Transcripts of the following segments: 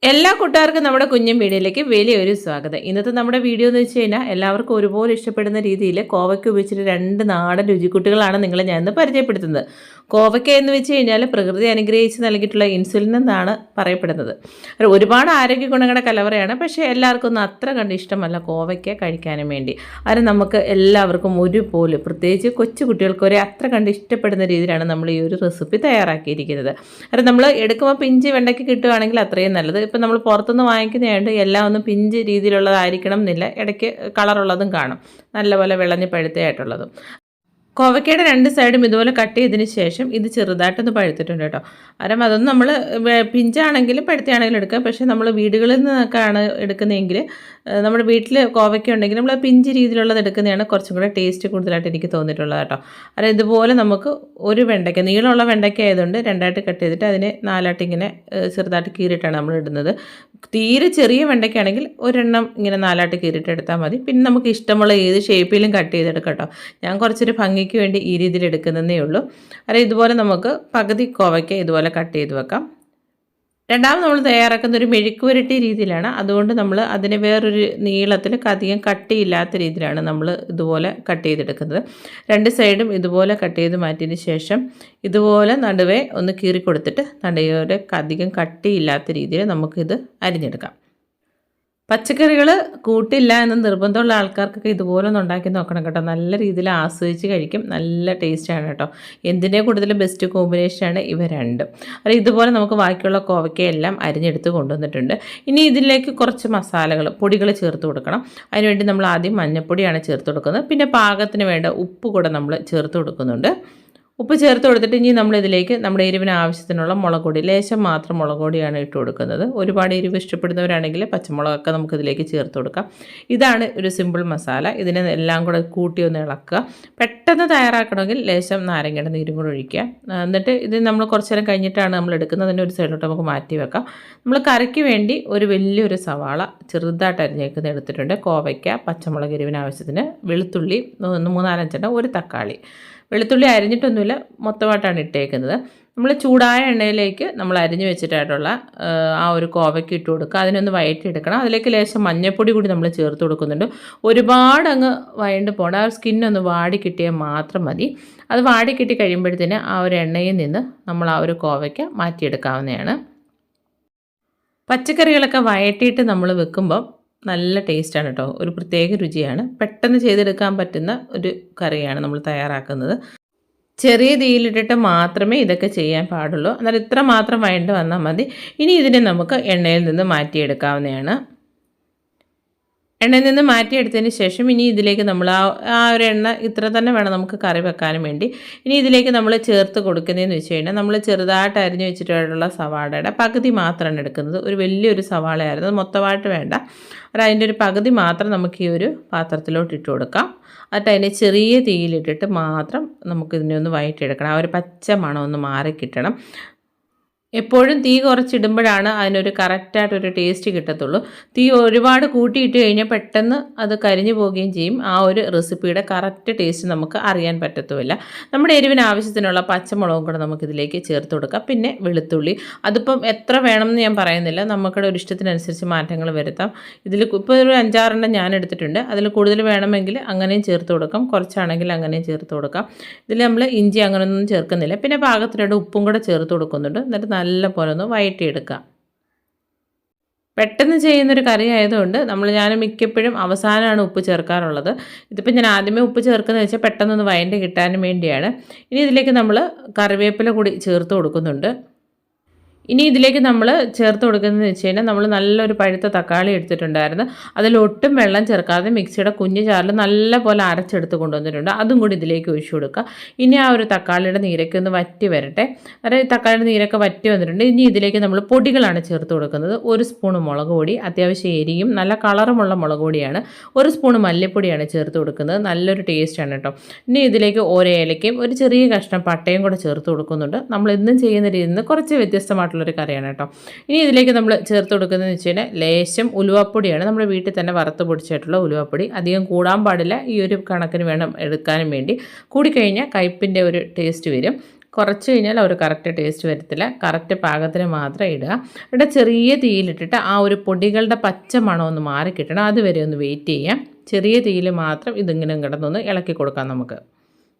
എല്ലാ കൂട്ടുകാർക്കും നമ്മുടെ കുഞ്ഞും വീഡിയോയിലേക്ക് വലിയൊരു സ്വാഗതം. ഇന്നത്തെ നമ്മുടെ വീഡിയോ എന്ന് വെച്ച് കഴിഞ്ഞാൽ എല്ലാവർക്കും ഒരുപോലെ ഇഷ്ടപ്പെടുന്ന രീതിയിൽ കോവയ്ക്ക ഉപയോഗിച്ചിട്ട് 2 നാടൻ രുചിക്കുട്ടികളാണ് നിങ്ങളെ ഞാൻ ഇന്ന് പരിചയപ്പെടുത്തുന്നത്. കോവയ്ക്ക എന്ന് വെച്ച് കഴിഞ്ഞാൽ പ്രകൃതി അനുഗ്രഹിച്ച് നൽകിയിട്ടുള്ള ഇൻസുലിൻ എന്നാണ് പറയപ്പെടുന്നത്. ഒരുപാട് ആരോഗ്യ ഗുണങ്ങളുടെ കലവറയാണ്. പക്ഷേ എല്ലാവർക്കും ഒന്നും അത്ര കണ്ട് ഇഷ്ടമല്ല കോവയ്ക്ക കഴിക്കാനും വേണ്ടി. അത് നമുക്ക് എല്ലാവർക്കും ഒരുപോലെ, പ്രത്യേകിച്ച് കൊച്ചു കുട്ടികൾക്ക് ഒരേ അത്ര കണ്ട് ഇഷ്ടപ്പെടുന്ന രീതിയിലാണ് നമ്മൾ ഈ ഒരു റെസിപ്പി തയ്യാറാക്കിയിരിക്കുന്നത്. അത് നമ്മൾ എടുക്കുമ്പോൾ പിഞ്ച് വെണ്ടയ്ക്ക് കിട്ടുകയാണെങ്കിൽ അത്രയും നല്ലത്. ഇപ്പം നമ്മൾ പുറത്തുനിന്ന് വാങ്ങിക്കുന്നതായിട്ട് എല്ലാം ഒന്നും പിഞ്ച് രീതിയിലുള്ളതായിരിക്കണം എന്നില്ല. ഇടയ്ക്ക് കളറുള്ളതും കാണും, നല്ലപോലെ വിളഞ്ഞ് പഴുത്തയായിട്ടുള്ളതും. കോവയ്ക്കയുടെ 2 സൈഡും ഇതുപോലെ കട്ട് ചെയ്തതിന് ശേഷം ഇത് ചെറുതായിട്ടൊന്ന് പഴുത്തിട്ടുണ്ട് കേട്ടോ. കാരണം അതൊന്നും നമ്മൾ പിഞ്ചാണെങ്കിലും പഴുത്തയാണെങ്കിലും എടുക്കാം. പക്ഷേ നമ്മൾ വീടുകളിൽ നിന്നൊക്കെയാണ് എടുക്കുന്നതെങ്കിൽ, നമ്മുടെ വീട്ടിൽ കോവയ്ക്ക ഉണ്ടെങ്കിൽ നമ്മൾ പിഞ്ച് രീതിയിലുള്ളത് എടുക്കുന്നതാണ് കുറച്ചും കൂടെ ടേസ്റ്റ് കൂടുതലായിട്ട് എനിക്ക് തോന്നിയിട്ടുള്ളത് കേട്ടോ. കാരണം ഇതുപോലെ നമുക്ക് ഒരു വെണ്ടയ്ക്ക, നീളമുള്ള വെണ്ടയ്ക്ക ആയതുകൊണ്ട് 2ആയിട്ട് കട്ട് ചെയ്തിട്ട് അതിനെ 4ആയിട്ട് ഇങ്ങനെ ചെറുതായിട്ട് കീറിയിട്ടാണ് നമ്മൾ ഇടുന്നത്. തീരെ ചെറിയ വെണ്ടയ്ക്കാണെങ്കിൽ ഒരെണ്ണം ഇങ്ങനെ 4ആയിട്ട് കീറിയിട്ട് എടുത്താൽ മതി. പിന്നെ നമുക്ക് ഇഷ്ടമുള്ള ഏത് ഷേപ്പിലും കട്ട് ചെയ്തെടുക്കാം കേട്ടോ. ഞാൻ കുറച്ചൊരു ഭംഗിക്ക് വേണ്ടി ഈ രീതിയിൽ എടുക്കുന്നതേ ഉള്ളൂ. അല്ല, ഇതുപോലെ നമുക്ക് പകുതി കോവയ്ക്ക ഇതുപോലെ കട്ട് ചെയ്ത് വെക്കാം. രണ്ടാമത് നമ്മൾ തയ്യാറാക്കുന്ന ഒരു മെഴുക്ക് പുരട്ടി രീതിയിലാണ്. അതുകൊണ്ട് നമ്മൾ അതിനെ വേറൊരു നീളത്തിൽ അധികം കട്ടിയില്ലാത്ത രീതിയിലാണ് നമ്മൾ ഇതുപോലെ കട്ട് ചെയ്തെടുക്കുന്നത്. 2 സൈഡും ഇതുപോലെ കട്ട് ചെയ്ത് മാറ്റിയതിന് ശേഷം ഇതുപോലെ നടുവേ ഒന്ന് കീറി കൊടുത്തിട്ട് നടുവോടെ അധികം കട്ടിയില്ലാത്ത രീതിയിൽ നമുക്കിത് അരിഞ്ഞെടുക്കാം. പച്ചക്കറികൾ കൂട്ടില്ല എന്ന് നിർബന്ധമുള്ള ആൾക്കാർക്കൊക്കെ ഇതുപോലെ ഒന്ന് ഉണ്ടാക്കി നോക്കണം കേട്ടോ. നല്ല രീതിയിൽ ആസ്വദിച്ച് കഴിക്കും. നല്ല ടേസ്റ്റാണ് കേട്ടോ. എന്തിനെ കൂടുതൽ ബെസ്റ്റ് കോമ്പിനേഷനാണ് ഇവ രണ്ടും. അത് ഇതുപോലെ നമുക്ക് ബാക്കിയുള്ള കോവയ്ക്കയെല്ലാം അരിഞ്ഞെടുത്ത് കൊണ്ടുവന്നിട്ടുണ്ട്. ഇനി ഇതിലേക്ക് കുറച്ച് മസാലകൾ, പൊടികൾ ചേർത്ത് കൊടുക്കണം. അതിനുവേണ്ടി നമ്മൾ ആദ്യം മഞ്ഞൾപ്പൊടിയാണ് ചേർത്ത് കൊടുക്കുന്നത്. പിന്നെ പാകത്തിന് വേണ്ട ഉപ്പ് കൂടെ നമ്മൾ ചേർത്ത് കൊടുക്കുന്നുണ്ട്. ഉപ്പ് ചേർത്ത് കൊടുത്തിട്ട് ഇനി നമ്മളിതിലേക്ക് നമ്മുടെ എരിവിന് ആവശ്യത്തിനുള്ള മുളക് പൊടി, ലേശം മാത്രം മുളക് പൊടിയാണ് ഇട്ട് കൊടുക്കുന്നത്. ഒരുപാട് എരിവ് ഇഷ്ടപ്പെടുന്നവരാണെങ്കിൽ പച്ചമുളകൊക്കെ നമുക്കിതിലേക്ക് ചേർത്ത് കൊടുക്കാം. ഇതാണ് ഒരു സിമ്പിൾ മസാല. ഇതിനെ എല്ലാം കൂടെ കൂട്ടി ഒന്ന് ഇളക്കുക. പെട്ടെന്ന് തയ്യാറാക്കണമെങ്കിൽ ലേശം നാരങ്ങയുടെ നീരും കൂടെ ഒഴിക്കുക. എന്നിട്ട് ഇത് നമ്മൾ കുറച്ച് നേരം കഴിഞ്ഞിട്ടാണ് നമ്മൾ എടുക്കുന്നത്. അതിൻ്റെ ഒരു സൈഡിലോട്ട് നമുക്ക് മാറ്റി വെക്കാം. നമ്മൾ കറിക്ക് വേണ്ടി ഒരു വലിയൊരു സവാള ചെറുതായിട്ട് അരിഞ്ഞേക്കുന്ന എടുത്തിട്ടുണ്ട്. കോവയ്ക്ക, പച്ചമുളക് എരിവിന് ആവശ്യത്തിന്, വെളുത്തുള്ളി 3-4 ഒരു തക്കാളി. വെളുത്തുള്ളി അരിഞ്ഞിട്ടൊന്നുമില്ല, മൊത്തമായിട്ടാണ് ഇട്ടേക്കുന്നത്. നമ്മൾ ചൂടായ എണ്ണയിലേക്ക് നമ്മൾ അരിഞ്ഞു വെച്ചിട്ടായിട്ടുള്ള ആ ഒരു കോവയ്ക്ക് ഇട്ട് കൊടുക്കുക. അതിനൊന്ന് വഴറ്റിയെടുക്കണം. അതിലേക്ക് ലേശം മഞ്ഞൾപ്പൊടി കൂടി നമ്മൾ ചേർത്ത് കൊടുക്കുന്നുണ്ട്. ഒരുപാട് അങ്ങ് വഴണ്ട് പോകണം. ആ സ്കിന്നൊന്ന് വാടി കിട്ടിയാൽ മാത്രം മതി. അത് വാടി കിട്ടി കഴിയുമ്പോഴത്തേന് ആ ഒരു എണ്ണയിൽ നിന്ന് നമ്മൾ ആ ഒരു കോവയ്ക്ക് മാറ്റിയെടുക്കാവുന്നതാണ്. പച്ചക്കറികളൊക്കെ വഴറ്റിയിട്ട് നമ്മൾ വെക്കുമ്പം നല്ല ടേസ്റ്റാണ് കേട്ടോ. ഒരു പ്രത്യേക രുചിയാണ്. പെട്ടെന്ന് ചെയ്തെടുക്കാൻ പറ്റുന്ന ഒരു കറിയാണ് നമ്മൾ തയ്യാറാക്കുന്നത്. ചെറിയ തീയിലിട്ടിട്ട് മാത്രമേ ഇതൊക്കെ ചെയ്യാൻ പാടുള്ളൂ. എന്നാൽ ഇത്ര മാത്രം വഴണ്ട് വന്നാൽ മതി. ഇനി ഇതിനെ നമുക്ക് എണ്ണയിൽ നിന്ന് മാറ്റിയെടുക്കാവുന്നതാണ്. എണ്ണയിൽ നിന്ന് മാറ്റിയെടുത്തതിന് ശേഷം ഇനി ഇതിലേക്ക് നമ്മൾ ആ ഒരു എണ്ണ ഇത്ര തന്നെ വേണം നമുക്ക് കറി വെക്കാനും വേണ്ടി. ഇനി ഇതിലേക്ക് നമ്മൾ ചേർത്ത് കൊടുക്കുന്നതെന്ന് വെച്ച് കഴിഞ്ഞാൽ നമ്മൾ ചെറുതായിട്ട് അരിഞ്ഞു വെച്ചിട്ടുള്ള സവാളയുടെ പകുതി മാത്രമാണ് എടുക്കുന്നത്. ഒരു വലിയൊരു സവാളയായിരുന്നു, മൊത്തമായിട്ട് വേണ്ട. അതിൻ്റെ ഒരു പകുതി മാത്രം നമുക്ക് ഈ ഒരു പാത്രത്തിലോട്ട് ഇട്ട് കൊടുക്കാം. എന്നിട്ട് അതിനെ ചെറിയ തീയിലിട്ടിട്ട് മാത്രം നമുക്കിതിനെ ഒന്ന് വഴറ്റിയെടുക്കണം. ആ ഒരു പച്ച മണം ഒന്ന് മാറിക്കിട്ടണം. എപ്പോഴും തീ കുറച്ചിടുമ്പോഴാണ് അതിനൊരു കറക്റ്റായിട്ടൊരു ടേസ്റ്റ് കിട്ടത്തുള്ളൂ. തീ ഒരുപാട് കൂട്ടിയിട്ട് കഴിഞ്ഞാൽ പെട്ടെന്ന് അത് കരിഞ്ഞു പോവുകയും ചെയ്യും. ആ ഒരു റെസിപ്പിയുടെ കറക്റ്റ് ടേസ്റ്റ് നമുക്ക് അറിയാൻ പറ്റത്തുമില്ല. നമ്മുടെ എരിവിന് ആവശ്യത്തിനുള്ള പച്ചമുളകും കൂടെ നമുക്കിതിലേക്ക് ചേർത്ത് കൊടുക്കാം. പിന്നെ വെളുത്തുള്ളി, അതിപ്പം എത്ര വേണമെന്ന് ഞാൻ പറയുന്നില്ല, നമുക്കുടെ ഒരു ഇഷ്ടത്തിനനുസരിച്ച് മാറ്റങ്ങൾ വരുത്താം. ഇതിൽ ഇപ്പോൾ ഒരു 5-6 ഞാൻ എടുത്തിട്ടുണ്ട്. അതിൽ കൂടുതൽ വേണമെങ്കിൽ അങ്ങനെയും ചേർത്ത് കൊടുക്കാം, കുറച്ചാണെങ്കിൽ അങ്ങനെയും ചേർത്ത് കൊടുക്കാം. ഇതിൽ നമ്മൾ ഇഞ്ചി അങ്ങനെയൊന്നും ചേർക്കുന്നില്ല. പിന്നെ പാകത്തിനോട് ഉപ്പും കൂടെ ചേർത്ത് കൊടുക്കുന്നുണ്ട്. എന്നിട്ട് നല്ല പോലെ ഒന്ന് വഴറ്റിയെടുക്കുക. പെട്ടെന്ന് ചെയ്യുന്നൊരു കറി ആയതുകൊണ്ട് ഞാൻ മിക്കപ്പോഴും അവസാനമാണ് ഉപ്പ് ചേർക്കാറുള്ളത്. ഇതിപ്പോൾ ഞാൻ ആദ്യമേ ഉപ്പ് ചേർക്കുന്നത് വെച്ചാൽ പെട്ടെന്നൊന്ന് വഴണ്ട് കിട്ടാനും വേണ്ടിയാണ്. ഇനി ഇതിലേക്ക് നമ്മൾ കറിവേപ്പില കൂടി ചേർത്ത് കൊടുക്കുന്നുണ്ട്. ഇനി ഇതിലേക്ക് നമ്മൾ ചേർത്ത് കൊടുക്കുന്നതെന്ന് വെച്ച് കഴിഞ്ഞാൽ നമ്മൾ നല്ലൊരു പഴുത്ത തക്കാളി എടുത്തിട്ടുണ്ടായിരുന്നു. അതിലൊട്ടും വെള്ളം ചേർക്കാതെ മിക്സിയുടെ കുഞ്ഞു ജാറിൽ നല്ല പോലെ അരച്ചെടുത്ത് കൊണ്ടുവന്നിട്ടുണ്ട്. അതും കൂടി ഇതിലേക്ക് ഒഴിച്ചു കൊടുക്കുക. ഇനി ആ ഒരു തക്കാളിയുടെ നീരൊക്കെ ഒന്ന് വറ്റി വരട്ടെ. അതായത് തക്കാളിയുടെ നീരൊക്കെ വറ്റി വന്നിട്ടുണ്ട്. ഇനി ഇതിലേക്ക് നമ്മൾ പൊടികളാണ് ചേർത്ത് കൊടുക്കുന്നത്. 1 സ്പൂൺ മുളക് പൊടി, അത്യാവശ്യം എരിയും നല്ല കളറുമുള്ള മുളക് പൊടിയാണ്. 1 സ്പൂൺ മല്ലിപ്പൊടിയാണ് ചേർത്ത് കൊടുക്കുന്നത്. നല്ലൊരു ടേസ്റ്റാണ് കേട്ടോ. ഇനി ഇതിലേക്ക് ഓരോ ഏലക്കയും ഒരു ചെറിയ കഷ്ണം പട്ടയും കൂടെ ചേർത്ത് കൊടുക്കുന്നുണ്ട്. നമ്മൾ എന്നും ചെയ്യുന്ന രീതിയിൽ നിന്ന് കുറച്ച് വ്യത്യസ്തമായിട്ടുള്ള ഒരു കറിയാണ് കേട്ടോ. ഇനി ഇതിലേക്ക് നമ്മൾ ചേർത്ത് കൊടുക്കുന്നതെന്ന് വെച്ച് കഴിഞ്ഞാൽ ലേശം ഉലുവപ്പൊടിയാണ്. നമ്മുടെ വീട്ടിൽ തന്നെ വറുത്ത് പൊടിച്ചിട്ടുള്ള ഉലുവപ്പൊടി. അധികം കൂടാൻ പാടില്ല. ഈ ഒരു കണക്കിന് വേണം എടുക്കാനും വേണ്ടി. കൂടിക്കഴിഞ്ഞാൽ കയ്പിൻ്റെ ഒരു ടേസ്റ്റ് വരും. കുറച്ച് കഴിഞ്ഞാൽ ഒരു കറക്റ്റ് ടേസ്റ്റ് വരത്തില്ല. കറക്റ്റ് പാകത്തിന് മാത്രം ഇടുക. ഇവിടെ ചെറിയ തീയിലിട്ടിട്ട് ആ ഒരു പൊടികളുടെ പച്ച മണം ഒന്ന് മാറി കിട്ടണം. അതുവരെ ഒന്ന് വെയിറ്റ് ചെയ്യാം. ചെറിയ തീയിൽ മാത്രം ഇതിങ്ങനെ കിടന്നൊന്ന് ഇളക്കി കൊടുക്കാം നമുക്ക്.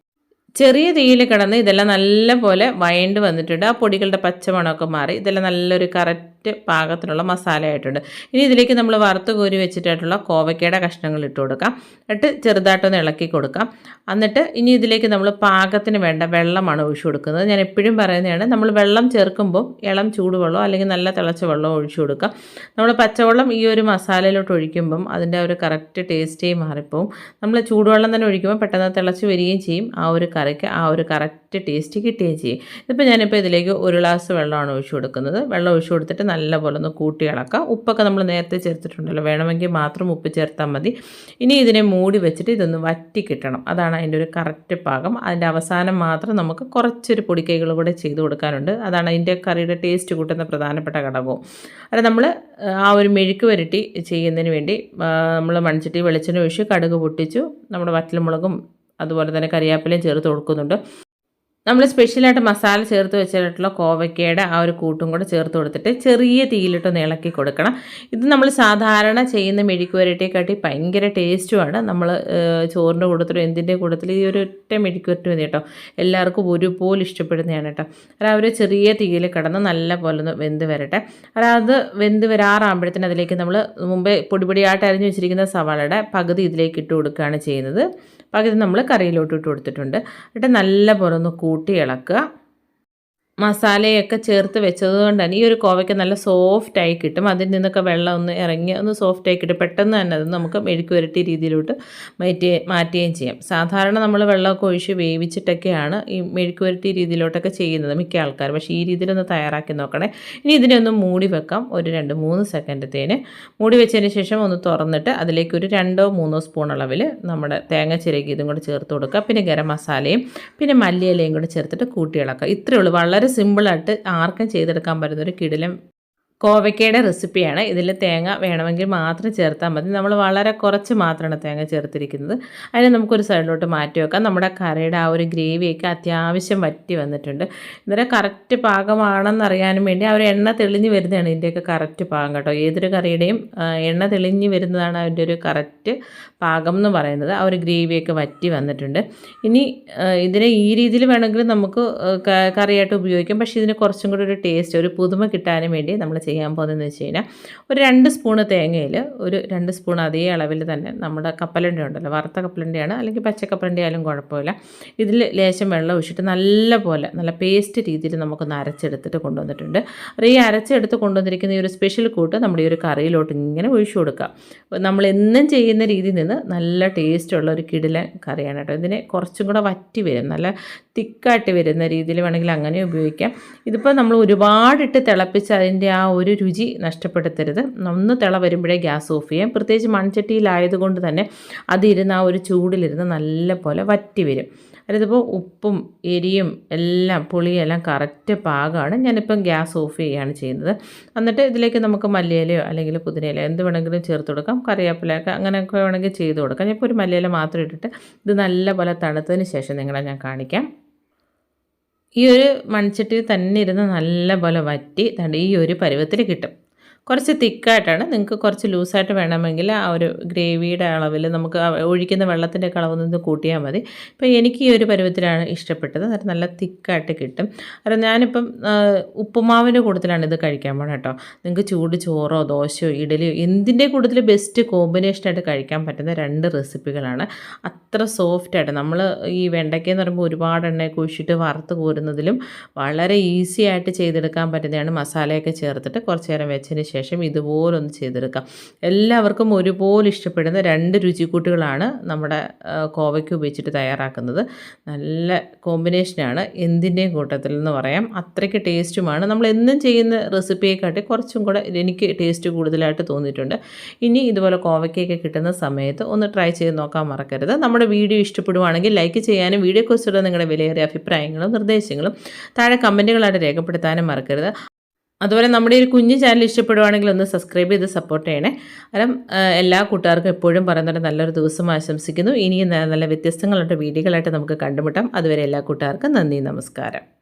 ചെറിയ തീയിൽ കിടന്ന് ഇതെല്ലാം നല്ല പോലെ വഴണ്ട് വന്നിട്ടുണ്ട്. ആ പൊടികളുടെ പച്ചമണമൊക്കെ മാറി ഇതെല്ലാം നല്ലൊരു കറക്റ്റ് പാകത്തിനുള്ള മസാല ആയിട്ടുണ്ട്. ഇനി ഇതിലേക്ക് നമ്മൾ വറുത്ത് കോരി വെച്ചിട്ടായിട്ടുള്ള കോവയ്ക്കയുടെ കഷ്ണങ്ങൾ ഇട്ട് കൊടുക്കാം. എന്നിട്ട് ചെറുതായിട്ടൊന്ന് ഇളക്കി കൊടുക്കാം. എന്നിട്ട് ഇനി ഇതിലേക്ക് നമ്മൾ പാകത്തിന് വേണ്ട വെള്ളമാണ് ഒഴിച്ചു കൊടുക്കുന്നത്. ഞാൻ എപ്പോഴും പറയുന്നതാണ്, നമ്മൾ വെള്ളം ചേർക്കുമ്പോൾ ഇളം ചൂടുവെള്ളം അല്ലെങ്കിൽ നല്ല തിളച്ച വെള്ളം ഒഴിച്ചു കൊടുക്കാം. നമ്മൾ പച്ചവെള്ളം ഈ ഒരു മസാലയിലോട്ട് ഒഴിക്കുമ്പം അതിൻ്റെ ഒരു കറക്റ്റ് ടേസ്റ്റേ മാറിപ്പോവും. നമ്മൾ ചൂടുവെള്ളം തന്നെ ഒഴിക്കുമ്പോൾ പെട്ടെന്ന് തിളച്ച് വരികയും ചെയ്യും. ആ ഒരു കറിക്ക് ആ ഒരു കറക്റ്റ് ടേസ്റ്റ് കിട്ടുകയും ചെയ്യും. ഞാനിപ്പോൾ ഇതിലേക്ക് ഒരു ഗ്ലാസ് വെള്ളമാണ് ഒഴിച്ചു കൊടുക്കുന്നത്. വെള്ളം ഒഴിച്ചു കൊടുത്തിട്ട് നല്ലപോലെ ഒന്ന് കൂട്ടി ഇളക്കാം. ഉപ്പൊക്കെ നമ്മൾ നേരത്തെ ചേർത്തിട്ടുണ്ടല്ലോ, വേണമെങ്കിൽ മാത്രം ഉപ്പ് ചേർത്താൽ മതി. ഇനി ഇതിനെ മൂടി വെച്ചിട്ട് ഇതൊന്ന് വറ്റി കിട്ടണം. അതാണ് അതിൻ്റെ ഒരു കറക്റ്റ് പാകം. അതിൻ്റെ അവസാനം മാത്രം നമുക്ക് കുറച്ചൊരു പൊടിക്കൈകൾ കൂടെ ചെയ്ത് കൊടുക്കാനുണ്ട്. അതാണ് അതിൻ്റെ കറിയുടെ ടേസ്റ്റ് കൂട്ടുന്ന പ്രധാനപ്പെട്ട ഘടകവും. അത് നമ്മൾ ആ ഒരു മെഴുക്ക് വരട്ടി ചെയ്യുന്നതിന് വേണ്ടി നമ്മൾ മൺചട്ടി വെളിച്ചെണ്ണ ഒഴിച്ച് കടുക് പൊട്ടിച്ചു. നമ്മുടെ വറ്റൽമുളകും അതുപോലെ തന്നെ കറിവേപ്പിലയും ചേർത്ത് കൊടുക്കുന്നുണ്ട്. നമ്മൾ സ്പെഷ്യലായിട്ട് മസാല ചേർത്ത് വെച്ചിട്ടുള്ള കോവയ്ക്കയുടെ ആ ഒരു കൂട്ടും കൂടെ ചേർത്ത് കൊടുത്തിട്ട് ചെറിയ തീയിലിട്ടൊന്ന് ഇളക്കി കൊടുക്കണം. ഇത് നമ്മൾ സാധാരണ ചെയ്യുന്ന മെഴുക്ക് വരട്ടിയെക്കാട്ടി ഭയങ്കര ടേസ്റ്റുമാണ്. നമ്മൾ ചോറിൻ്റെ കൂട്ടത്തിലും എന്തിൻ്റെ കൂട്ടത്തിലും ഈ ഒരു ഒറ്റ മെഴുക്ക് വരട്ടി മതി കേട്ടോ. എല്ലാവർക്കും ഒരുപോലെ ഇഷ്ടപ്പെടുന്നതാണ് കേട്ടോ. അത് ഒരു ചെറിയ തീയിൽ കിടന്ന് നല്ല പോലെ ഒന്ന് വെന്ത് വരട്ടെ. അത് വെന്ത് വരാറാകുമ്പോഴത്തേന് അതിലേക്ക് നമ്മൾ മുമ്പേ പൊടിപൊടിയായിട്ട് അരിഞ്ഞു വെച്ചിരിക്കുന്ന സവാളയുടെ പകുതി ഇതിലേക്ക് ഇട്ട് കൊടുക്കുകയാണ് ചെയ്യുന്നത്. പകുതി നമ്മൾ കറിയിലോട്ട് ഇട്ട് കൊടുത്തിട്ടുണ്ട്. എന്നിട്ട് നല്ല പോലെ ഒന്ന് കൂട്ടി ഇളക്കുക. മസാലയൊക്കെ ചേർത്ത് വെച്ചത് കൊണ്ട് തന്നെ ഈ ഒരു കോവയ്ക്ക് നല്ല സോഫ്റ്റായി കിട്ടും. അതിൽ നിന്നൊക്കെ വെള്ളം ഒന്ന് ഇറങ്ങി ഒന്ന് സോഫ്റ്റായി കിട്ടും. പെട്ടെന്ന് തന്നെ അത് നമുക്ക് മെഴുക്ക് വരട്ടി രീതിയിലോട്ട് മാറ്റുകയും ചെയ്യാം. സാധാരണ നമ്മൾ വെള്ളമൊക്കെ ഒഴിച്ച് വേവിച്ചിട്ടൊക്കെയാണ് ഈ മെഴുക്ക് വരട്ടി രീതിയിലോട്ടൊക്കെ ചെയ്യുന്നത് മിക്ക ആൾക്കാർ. പക്ഷേ ഈ രീതിയിലൊന്ന് തയ്യാറാക്കി നോക്കണേ. ഇനി ഇതിനെ ഒന്ന് മൂടി വെക്കാം ഒരു 2-3 സെക്കൻഡത്തേന്. മൂടി വെച്ചതിന് ശേഷം ഒന്ന് തുറന്നിട്ട് അതിലേക്ക് ഒരു 2-3 സ്പൂൺ അളവിൽ നമ്മുടെ തേങ്ങ ചിരകി ഇതും കൂടെ ചേർത്ത് കൊടുക്കുക. പിന്നെ ഗരം മസാലയും പിന്നെ മല്ലിയിലയും കൂടെ ചേർത്തിട്ട് കൂട്ടി ഇളക്കുക. ഇത്രയേ ഉള്ളൂ. വളരെ സിമ്പിളായിട്ട് ആർക്കും ചെയ്തെടുക്കാൻ പറ്റുന്നൊരു കിടിലൻ കോവയ്ക്കയുടെ റെസിപ്പിയാണ്. ഇതിൽ തേങ്ങ വേണമെങ്കിൽ മാത്രം ചേർത്താൽ മതി. നമ്മൾ വളരെ കുറച്ച് മാത്രമാണ് തേങ്ങ ചേർത്തിരിക്കുന്നത്. അതിനെ നമുക്കൊരു സൈഡിലോട്ട് മാറ്റി വെക്കാം. നമ്മുടെ കറിയുടെ ആ ഒരു ഗ്രേവിയൊക്കെ അത്യാവശ്യം വറ്റി വന്നിട്ടുണ്ട്. ഇതിൻ്റെ കറക്റ്റ് പാകമാണെന്ന് അറിയാനും വേണ്ടി ആ ഒരു എണ്ണ തെളിഞ്ഞ് വരുന്നതാണ് ഇതിൻ്റെയൊക്കെ കറക്റ്റ് പാകം കേട്ടോ. ഏതൊരു കറിയുടെയും എണ്ണ തെളിഞ്ഞ് വരുന്നതാണ് അതിൻ്റെ ഒരു കറക്റ്റ് പാകം എന്ന് പറയുന്നത്. ആ ഒരു ഗ്രേവിയൊക്കെ വറ്റി വന്നിട്ടുണ്ട്. ഇനി ഇതിനെ ഈ രീതിയിൽ വേണമെങ്കിൽ നമുക്ക് കറിയായിട്ട് ഉപയോഗിക്കാം. പക്ഷേ ഇതിന് കുറച്ചും കൂടി ഒരു ടേസ്റ്റ്, ഒരു പുതുമ കിട്ടാനും വേണ്ടി നമ്മൾ ചെയ്യാൻ പോകുന്നതെന്ന് വെച്ച് കഴിഞ്ഞാൽ ഒരു 2 സ്പൂണ് തേങ്ങയിൽ ഒരു 2 സ്പൂൺ അതേ അളവിൽ തന്നെ നമ്മുടെ കപ്പലണ്ടി ഉണ്ടല്ലോ, വറുത്ത കപ്പലണ്ടിയാണ് അല്ലെങ്കിൽ പച്ചക്കപ്പലണ്ടി ആയാലും കുഴപ്പമില്ല. ഇതിൽ ലേശം വെള്ളം ഒഴിച്ചിട്ട് നല്ല പേസ്റ്റ് രീതിയിൽ നമുക്കൊന്ന് അരച്ചെടുത്തിട്ട് കൊണ്ടുവന്നിട്ടുണ്ട്. അത് ഈ അരച്ചെടുത്ത് കൊണ്ടുവന്നിരിക്കുന്ന ഈ ഒരു സ്പെഷ്യൽ കൂട്ട് നമ്മുടെ ഈ ഒരു കറിയിലോട്ട് ഇങ്ങനെ ഒഴിച്ചു കൊടുക്കാം. നമ്മൾ എന്നും ചെയ്യുന്ന രീതിയിൽ നിന്ന് നല്ല ടേസ്റ്റുള്ള ഒരു കിടിലൻ കറിയാണ് കേട്ടോ. ഇതിനെ കുറച്ചും കൂടെ വറ്റി വരും, നല്ല തിക്കായിട്ട് വരുന്ന രീതിയിൽ വേണമെങ്കിൽ അങ്ങനെ ഉപയോഗിക്കാം. ഇതിപ്പോൾ നമ്മൾ ഒരുപാടിട്ട് തിളപ്പിച്ച് അതിൻ്റെ ആ ഒരു രുചി നഷ്ടപ്പെടുത്തരുത്. ഒന്ന് തിള വരുമ്പോഴേ ഗ്യാസ് ഓഫ് ചെയ്യാം. പ്രത്യേകിച്ച് മൺചട്ടിയിലായതുകൊണ്ട് തന്നെ അതിരുന്ന് ആ ഒരു ചൂടിലിരുന്ന് നല്ല പോലെ വറ്റി വരും. അതിപ്പോൾ ഉപ്പും എരിയും എല്ലാം പുളിയെല്ലാം കറക്റ്റ് പാകമാണ്. ഞാനിപ്പം ഗ്യാസ് ഓഫ് ചെയ്യുകയാണ് ചെയ്യുന്നത്. എന്നിട്ട് ഇതിലേക്ക് നമുക്ക് മല്ലിയിലയോ അല്ലെങ്കിൽ പുതിനയിലയോ എന്ത് വേണമെങ്കിലും ചേർത്ത് കൊടുക്കാം. കറിവേപ്പിലയൊക്കെ അങ്ങനെയൊക്കെ വേണമെങ്കിൽ ചെയ്ത് കൊടുക്കാം. ഞാനിപ്പോൾ ഒരു മല്ലിയില മാത്രം ഇട്ടിട്ട് ഇത് നല്ലപോലെ തണുത്തതിന് ശേഷം നിങ്ങളെ ഞാൻ കാണിക്കാം. ഈ ഒരു മൺചട്ടിയിൽ തന്നെ ഇരുന്ന് നല്ല പോലെ വറ്റി ഈ ഒരു പരുവത്തിൽ കിട്ടും. കുറച്ച് തിക്കായിട്ടാണ്. നിങ്ങൾക്ക് കുറച്ച് ലൂസായിട്ട് വേണമെങ്കിൽ ആ ഒരു ഗ്രേവിയുടെ അളവിൽ നമുക്ക് ഒഴിക്കുന്ന വെള്ളത്തിൻ്റെ അളവൊന്ന് കൂട്ടിയാൽ മതി. ഇപ്പോൾ എനിക്ക് ഈ ഒരു പരുവത്തിലാണ് ഇഷ്ടപ്പെട്ടത്. അത് നല്ല തിക്കായിട്ട് കിട്ടും. കാരണം ഞാനിപ്പം ഉപ്പുമാവിൻ്റെ കൂട്ടത്തിലാണ് ഇത് കഴിക്കാൻ പോകണം കേട്ടോ. നിങ്ങൾക്ക് ചൂട് ചോറോ ദോശയോ ഇഡലിയോ എന്തിൻ്റെ കൂട്ടത്തിൽ ബെസ്റ്റ് കോമ്പിനേഷനായിട്ട് കഴിക്കാൻ പറ്റുന്ന 2 റെസിപ്പികളാണ്. അത്ര സോഫ്റ്റായിട്ട് നമ്മൾ ഈ വെണ്ടയ്ക്കെന്ന് പറയുമ്പോൾ ഒരുപാട് എണ്ണയൊക്കെ ഒഴിച്ചിട്ട് വറുത്ത് കോരുന്നതിലും വളരെ ഈസി ആയിട്ട് ചെയ്തെടുക്കാൻ പറ്റുന്നതാണ്. മസാലയൊക്കെ ചേർത്തിട്ട് കുറച്ച് നേരം വെച്ചതിന് ശേഷം ഇതുപോലൊന്ന് ചെയ്തെടുക്കാം. എല്ലാവർക്കും ഒരുപോലെ ഇഷ്ടപ്പെടുന്ന 2 രുചിക്കൂട്ടുകളാണ് നമ്മുടെ കോവയ്ക്ക് ഉപയോഗിച്ചിട്ട് തയ്യാറാക്കുന്നത്. നല്ല കോമ്പിനേഷനാണ് എന്തിൻ്റെയും കൂട്ടത്തിൽ എന്ന് പറയാം. അത്രയ്ക്ക് ടേസ്റ്റുമാണ്. നമ്മൾ എന്നും ചെയ്യുന്ന റെസിപ്പിയെക്കാട്ടി കുറച്ചും കൂടെ എനിക്ക് ടേസ്റ്റ് കൂടുതലായിട്ട് തോന്നിയിട്ടുണ്ട്. ഇനി ഇതുപോലെ കോവയ്ക്കൊക്കെ കിട്ടുന്ന സമയത്ത് ഒന്ന് ട്രൈ ചെയ്ത് നോക്കാൻ മറക്കരുത്. നമ്മുടെ വീഡിയോ ഇഷ്ടപ്പെടുവാണെങ്കിൽ ലൈക്ക് ചെയ്യാനും വീഡിയോയെക്കുറിച്ചുള്ള നിങ്ങളുടെ വിലയേറിയ അഭിപ്രായങ്ങളും നിർദ്ദേശങ്ങളും താഴെ കമൻറ്റുകളായിട്ട് രേഖപ്പെടുത്താനും മറക്കരുത്. അതുപോലെ നമ്മുടെ ഒരു കുഞ്ഞു ചാനൽ ഇഷ്ടപ്പെടുവാണെങ്കിൽ ഒന്ന് സബ്സ്ക്രൈബ് ചെയ്ത് സപ്പോർട്ട് ചെയ്യണേ. കാരണം എല്ലാ കൂട്ടുകാർക്കും എപ്പോഴും പറയുന്നത് നല്ലൊരു ദിവസം ആശംസിക്കുന്നു. ഇനിയും നല്ല വ്യത്യസ്തങ്ങളുടെ വീഡിയോകളായിട്ട് നമുക്ക് കണ്ടുമുട്ടാം. അതുവരെ എല്ലാ കൂട്ടുകാർക്കും നന്ദി, നമസ്കാരം.